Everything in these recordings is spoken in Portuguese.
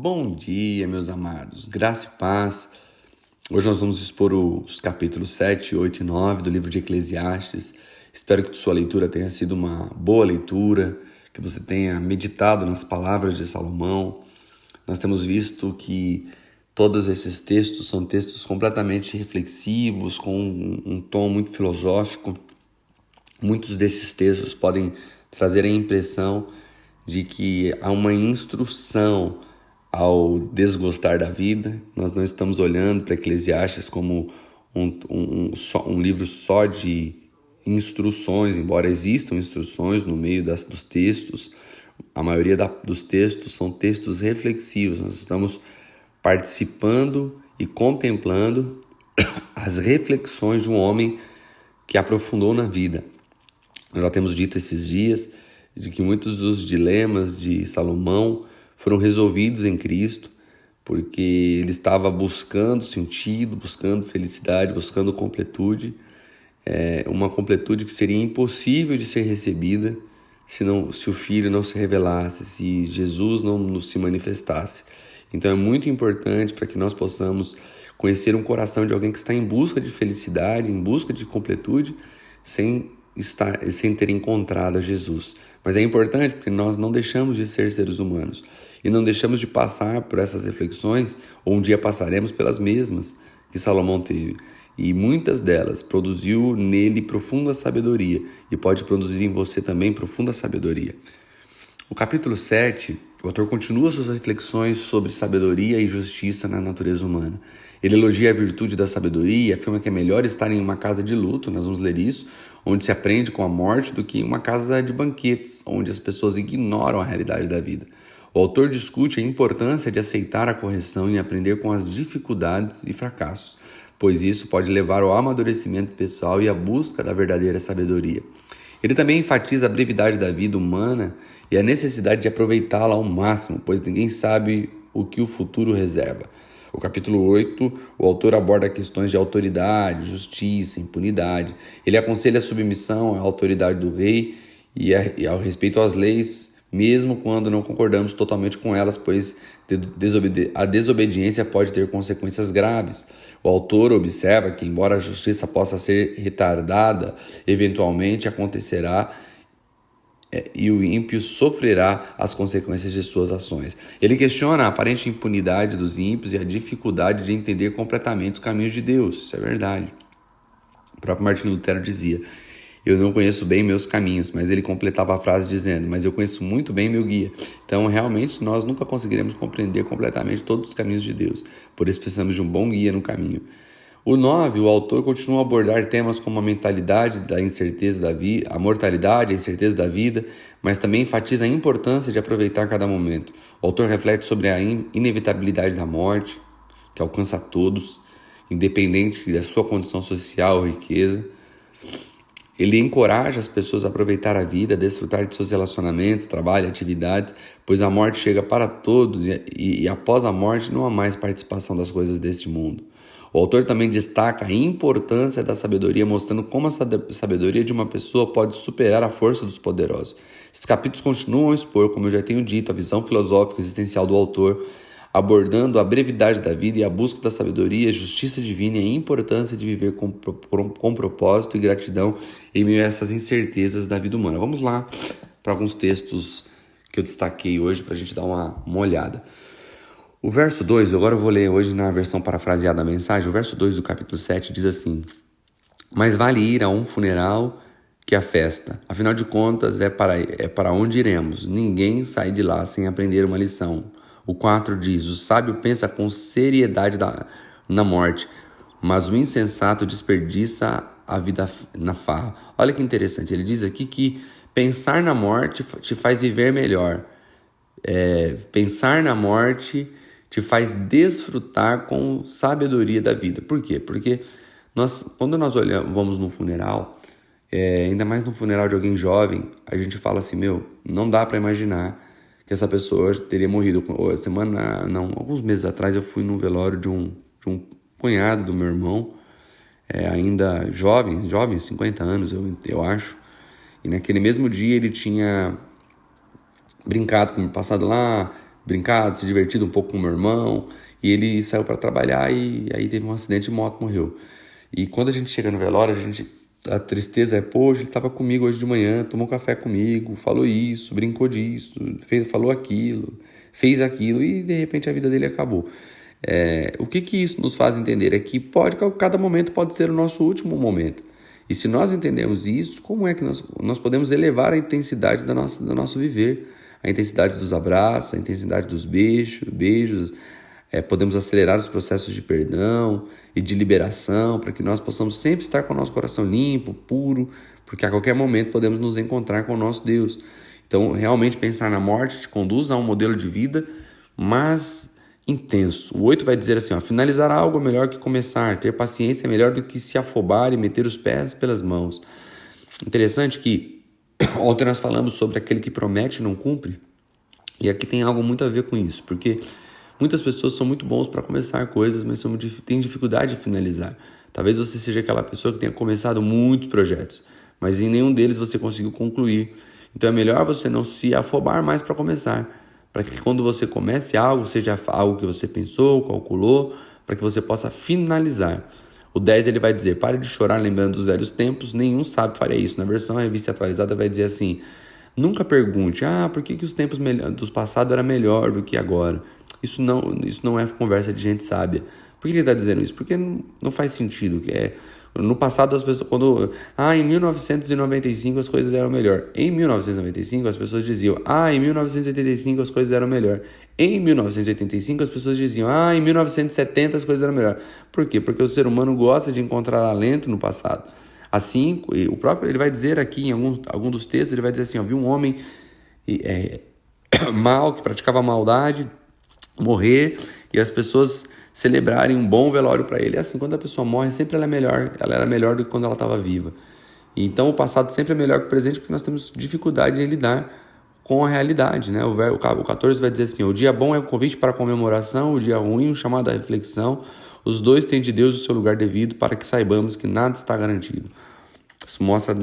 Bom dia, meus amados, graça e paz. Hoje nós vamos expor os capítulos 7, 8 e 9 do livro de Eclesiastes. Espero que sua leitura tenha sido uma boa leitura, que você tenha meditado nas palavras de Salomão. Nós temos visto que todos esses textos são textos completamente reflexivos, com um tom muito filosófico. Muitos desses textos podem trazer a impressão de que há uma instrução ao desgostar da vida. Nós não estamos olhando para Eclesiastes como um livro só de instruções, embora existam instruções no meio dos textos. A maioria dos textos são textos reflexivos. Nós estamos participando e contemplando as reflexões de um homem que aprofundou na vida. Nós já temos dito esses dias de que muitos dos dilemas de Salomão foram resolvidos em Cristo, porque ele estava buscando sentido, buscando felicidade, buscando completude, uma completude que seria impossível de ser recebida se o Filho não se revelasse, se Jesus não se manifestasse. Então é muito importante para que nós possamos conhecer um coração de alguém que está em busca de felicidade, em busca de completude, sem ter encontrado a Jesus. Mas é importante porque nós não deixamos de ser seres humanos e não deixamos de passar por essas reflexões, ou um dia passaremos pelas mesmas que Salomão teve. E muitas delas produziu nele profunda sabedoria e pode produzir em você também profunda sabedoria. O capítulo 7, o autor continua suas reflexões sobre sabedoria e justiça na natureza humana. Ele elogia a virtude da sabedoria e afirma que é melhor estar em uma casa de luto, nós vamos ler isso, onde se aprende com a morte, do que em uma casa de banquetes, onde as pessoas ignoram a realidade da vida. O autor discute a importância de aceitar a correção e aprender com as dificuldades e fracassos, pois isso pode levar ao amadurecimento pessoal e à busca da verdadeira sabedoria. Ele também enfatiza a brevidade da vida humana e a necessidade de aproveitá-la ao máximo, pois ninguém sabe o que o futuro reserva. O capítulo 8, o autor aborda questões de autoridade, justiça, impunidade. Ele aconselha a submissão à autoridade do rei e ao respeito às leis, mesmo quando não concordamos totalmente com elas, pois a desobediência pode ter consequências graves. O autor observa que, embora a justiça possa ser retardada, eventualmente acontecerá e o ímpio sofrerá as consequências de suas ações. Ele questiona a aparente impunidade dos ímpios e a dificuldade de entender completamente os caminhos de Deus. Isso é verdade. O próprio Martinho Lutero dizia: eu não conheço bem meus caminhos, mas ele completava a frase dizendo: mas eu conheço muito bem meu guia. Então, realmente, nós nunca conseguiremos compreender completamente todos os caminhos de Deus. Por isso, precisamos de um bom guia no caminho. O 9, o autor continua a abordar temas como a mentalidade da incerteza da vida, a mortalidade, a incerteza da vida, mas também enfatiza a importância de aproveitar cada momento. O autor reflete sobre a inevitabilidade da morte, que alcança a todos, independente da sua condição social ou riqueza. Ele encoraja as pessoas a aproveitar a vida, a desfrutar de seus relacionamentos, trabalho, atividades, pois a morte chega para todos e após a morte não há mais participação das coisas deste mundo. O autor também destaca a importância da sabedoria, mostrando como a sabedoria de uma pessoa pode superar a força dos poderosos. Esses capítulos continuam a expor, como eu já tenho dito, a visão filosófica existencial do autor, abordando a brevidade da vida e a busca da sabedoria, justiça divina e a importância de viver com propósito e gratidão em meio a essas incertezas da vida humana. Vamos lá para alguns textos que eu destaquei hoje para a gente dar uma olhada. O verso 2, agora eu vou ler hoje na versão parafraseada da mensagem. O verso 2 do capítulo 7 diz assim: mas vale ir a um funeral que a festa. Afinal de contas, é para onde iremos. Ninguém sai de lá sem aprender uma lição. O 4 diz: o sábio pensa com seriedade na morte, mas o insensato desperdiça a vida na farra. Olha que interessante, ele diz aqui que pensar na morte te faz viver melhor. Pensar na morte te faz desfrutar com sabedoria da vida. Por quê? Porque quando nós vamos num funeral, ainda mais no funeral de alguém jovem, a gente fala assim: não dá para imaginar que essa pessoa teria morrido. Alguns meses atrás eu fui num velório de um cunhado do meu irmão, ainda jovem, 50 anos eu acho, e naquele mesmo dia ele tinha brincado comigo, passado lá, brincado, se divertido um pouco com o meu irmão, e ele saiu para trabalhar e aí teve um acidente de moto, morreu. E quando a gente chega no velório, a tristeza é, poxa, ele estava comigo hoje de manhã, tomou café comigo, falou isso, brincou disso, falou aquilo, fez aquilo e de repente a vida dele acabou. O que isso nos faz entender? É que cada momento pode ser o nosso último momento. E se nós entendermos isso, como é que nós podemos elevar a intensidade do nosso viver? A intensidade dos abraços, a intensidade dos beijos, podemos acelerar os processos de perdão e de liberação para que nós possamos sempre estar com o nosso coração limpo, puro, porque a qualquer momento podemos nos encontrar com o nosso Deus. Então, realmente pensar na morte te conduz a um modelo de vida mais intenso. O 8 vai dizer assim, finalizar algo é melhor que começar, ter paciência é melhor do que se afobar e meter os pés pelas mãos. Interessante que ontem nós falamos sobre aquele que promete e não cumpre, e aqui tem algo muito a ver com isso, porque muitas pessoas são muito bons para começar coisas, mas têm dificuldade de finalizar. Talvez você seja aquela pessoa que tenha começado muitos projetos, mas em nenhum deles você conseguiu concluir. Então é melhor você não se afobar mais para começar, para que quando você comece algo, seja algo que você pensou, calculou, para que você possa finalizar. O 10 ele vai dizer, pare de chorar lembrando dos velhos tempos, nenhum sábio faria isso. Na versão revista atualizada vai dizer assim, nunca pergunte, por que os tempos do passado era melhor do que agora? Isso não é conversa de gente sábia. Por que ele está dizendo isso? Porque não faz sentido. No passado as pessoas, em 1995 as coisas eram melhor. Em 1995 as pessoas diziam, em 1985 as coisas eram melhor. Em 1985 as pessoas diziam, em 1970 as coisas eram melhor. Por quê? Porque o ser humano gosta de encontrar alento no passado. Assim, o próprio, ele vai dizer aqui em algum dos textos, ele vai dizer assim, viu um homem mal, que praticava maldade, morrer e as pessoas celebrarem um bom velório para ele. Assim, quando a pessoa morre, sempre ela era melhor do que quando ela estava viva. E então o passado sempre é melhor que o presente porque nós temos dificuldade em lidar com a realidade, né? O 14 vai dizer assim, o dia bom é o convite para a comemoração, o dia ruim, o chamado à reflexão. Os dois têm de Deus o seu lugar devido para que saibamos que nada está garantido. Isso mostra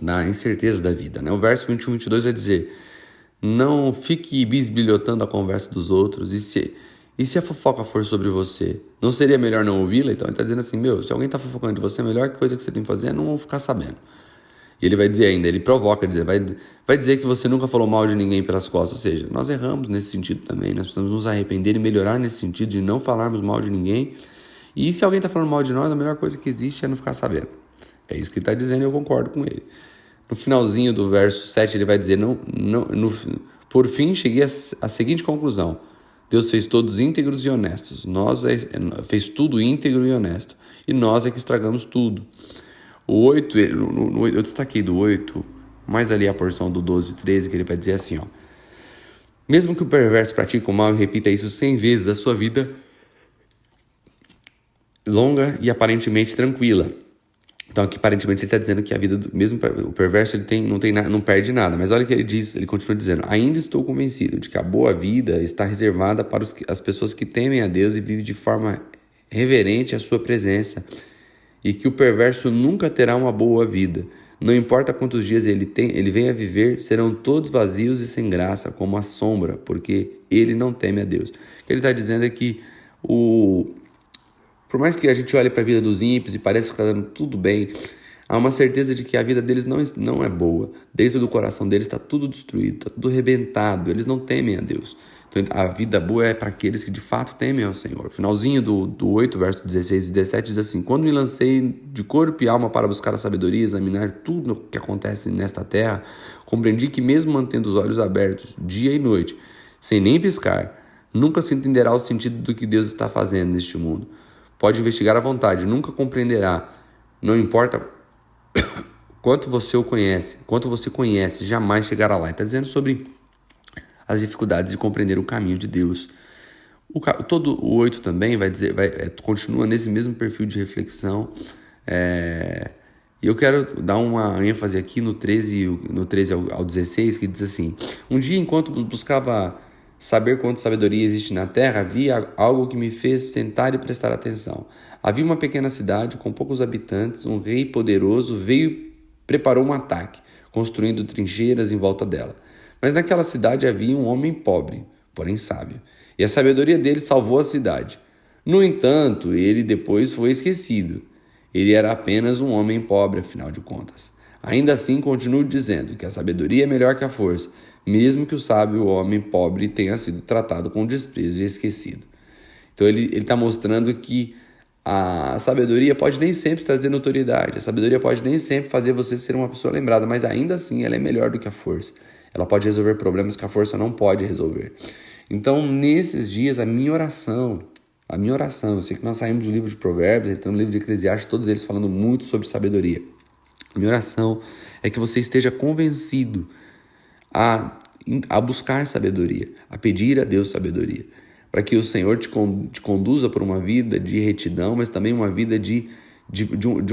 na incerteza da vida, né? O verso 21 e 22 vai dizer, não fique bisbilhotando a conversa dos outros. E se a fofoca for sobre você? Não seria melhor não ouvi-la? Então ele está dizendo assim, se alguém está fofocando de você, a melhor coisa que você tem que fazer é não ficar sabendo. E ele vai dizer ainda, ele provoca, vai dizer que você nunca falou mal de ninguém pelas costas. Ou seja, nós erramos nesse sentido também. Nós precisamos nos arrepender e melhorar nesse sentido de não falarmos mal de ninguém. E se alguém está falando mal de nós, a melhor coisa que existe é não ficar sabendo. É isso que ele está dizendo e eu concordo com ele. No finalzinho do verso 7 ele vai dizer, por fim cheguei à seguinte conclusão, Deus fez todos íntegros e honestos, fez tudo íntegro e honesto, e nós é que estragamos tudo. O 8, eu destaquei do 8, mais ali a porção do 12 e 13, que ele vai dizer assim, mesmo que o perverso pratique o mal e repita isso 100 vezes, a sua vida longa e aparentemente tranquila. Então aqui aparentemente ele está dizendo que a vida, mesmo o perverso, ele não perde nada. Mas olha o que ele diz, ele continua dizendo, ainda estou convencido de que a boa vida está reservada para as pessoas que temem a Deus e vivem de forma reverente à sua presença, e que o perverso nunca terá uma boa vida. Não importa quantos dias ele venha a viver, serão todos vazios e sem graça, como a sombra, porque ele não teme a Deus. O que ele está dizendo é que por mais que a gente olhe para a vida dos ímpios e pareça que está dando tudo bem, há uma certeza de que a vida deles não é boa. Dentro do coração deles está tudo destruído, está tudo arrebentado, eles não temem a Deus. Então a vida boa é para aqueles que de fato temem ao Senhor. Finalzinho do 8, verso 16 e 17 diz assim, quando me lancei de corpo e alma para buscar a sabedoria, examinar tudo o que acontece nesta terra, compreendi que mesmo mantendo os olhos abertos dia e noite, sem nem piscar, nunca se entenderá o sentido do que Deus está fazendo neste mundo. Pode investigar à vontade, nunca compreenderá. Não importa quanto você conhece, jamais chegará lá. Está dizendo sobre as dificuldades de compreender o caminho de Deus. Todo o 8 também vai dizer, continua nesse mesmo perfil de reflexão. E eu quero dar uma ênfase aqui no 13 ao 16, que diz assim, um dia enquanto buscava saber quanto sabedoria existe na terra, havia algo que me fez sentar e prestar atenção. Havia uma pequena cidade com poucos habitantes, um rei poderoso veio e preparou um ataque, construindo trincheiras em volta dela. Mas naquela cidade havia um homem pobre, porém sábio, e a sabedoria dele salvou a cidade. No entanto, ele depois foi esquecido. Ele era apenas um homem pobre, afinal de contas. Ainda assim, continuo dizendo que a sabedoria é melhor que a força, mesmo que o sábio homem pobre tenha sido tratado com desprezo e esquecido. Então ele está mostrando que a sabedoria pode nem sempre trazer notoriedade, a sabedoria pode nem sempre fazer você ser uma pessoa lembrada, mas ainda assim ela é melhor do que a força. Ela pode resolver problemas que a força não pode resolver. Então, nesses dias, a minha oração, eu sei que nós saímos do livro de Provérbios, entramos no livro de Eclesiastes, todos eles falando muito sobre sabedoria. A minha oração é que você esteja convencido a buscar sabedoria, a pedir a Deus sabedoria, para que o Senhor te conduza por uma vida de retidão, mas também uma vida de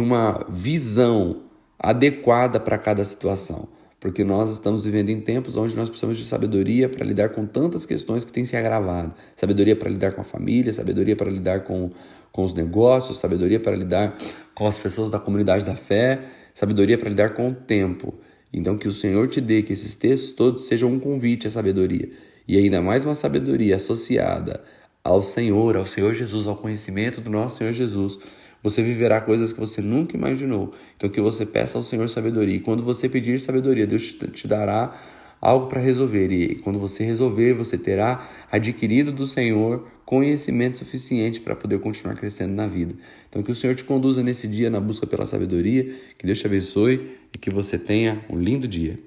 uma visão adequada para cada situação. Porque nós estamos vivendo em tempos onde nós precisamos de sabedoria para lidar com tantas questões que têm se agravado. Sabedoria para lidar com a família, sabedoria para lidar com os negócios, sabedoria para lidar com as pessoas da comunidade da fé, sabedoria para lidar com o tempo. Então que o Senhor te dê que esses textos todos sejam um convite à sabedoria. E ainda mais uma sabedoria associada ao Senhor Jesus, ao conhecimento do nosso Senhor Jesus. Você viverá coisas que você nunca imaginou. Então que você peça ao Senhor sabedoria. E quando você pedir sabedoria, Deus te dará algo para resolver. E quando você resolver, você terá adquirido do Senhor conhecimento suficiente para poder continuar crescendo na vida. Então que o Senhor te conduza nesse dia na busca pela sabedoria. Que Deus te abençoe e que você tenha um lindo dia.